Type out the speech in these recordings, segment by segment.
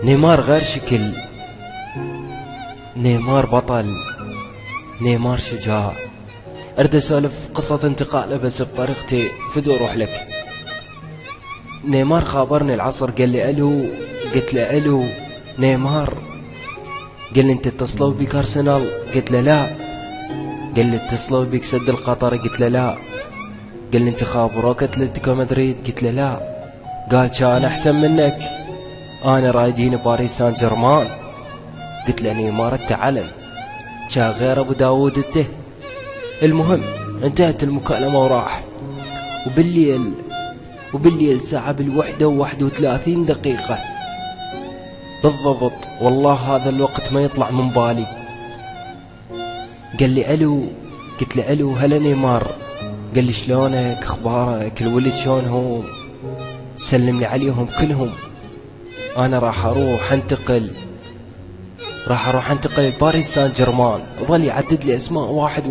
نيمار غير شكل، نيمار بطل، نيمار شجاع. أريد أسولف قصة انتقاله بس بطريقتي، فدو أروح لك. نيمار خابرني العصر، قال لي ألو، قلت له ألو نيمار. قال لي انت اتصلوا بك أرسنال؟ قلت له لا. قال لي اتصلوا بك سد القطري؟ قلت له لا. قال لي انت خابروك اتلتيكو مدريد؟ قلت له لا. قال كان احسن منك، انا رايدين باريس سان جرمان. قلت له نيمار انت علم، كان غير ابو داوود انت. المهم انتهت المكالمة وراح. وبالليل ساعة بالوحدة و31 دقيقة بالضبط، والله هذا الوقت ما يطلع من بالي. قال لي ألو، قلت له ألو هلا نيمار. قال لي شلونك، اخبارك، الولد شلون هو؟ سلم لي عليهم كلهم. انا راح اروح انتقل لباريس سان جرمان. ظل يعدد لي اسماء واحد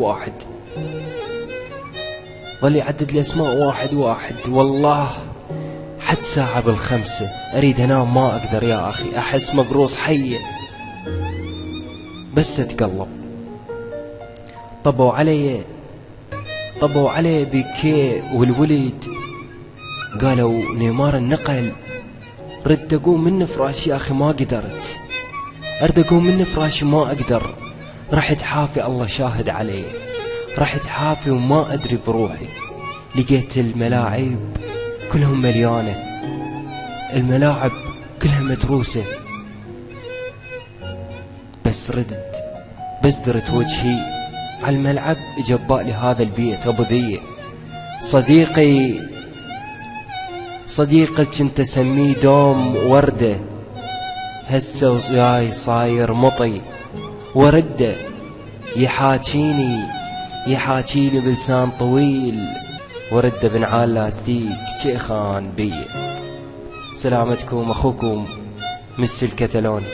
واحد. والله حد ساعة بالخمسة اريد انام ما اقدر يا اخي، احس مقروص حية بس اتقلب. طبوا علي بيكي والولد، قالوا نيمار النقل. ردت اقوم من فراشي يا اخي ما قدرت، اريد اقوم من فراشي ما اقدر. رحت حافي، الله شاهد علي، رحت حافي وما ادري بروحي. لقيت الملاعب كلهم مليانة، الملاعب كلها متروسة. بس درت وجهي على الملعب، جباء لي هذا البيت ابو ذيه. صديقك انت سميه دوم وردة، هسه وياي صاير مطي ورده. يحاكيني بلسان طويل، ورده بنعال لاستيك شيخان بيه. سلامتكم، اخوكم ميسي الكتالوني.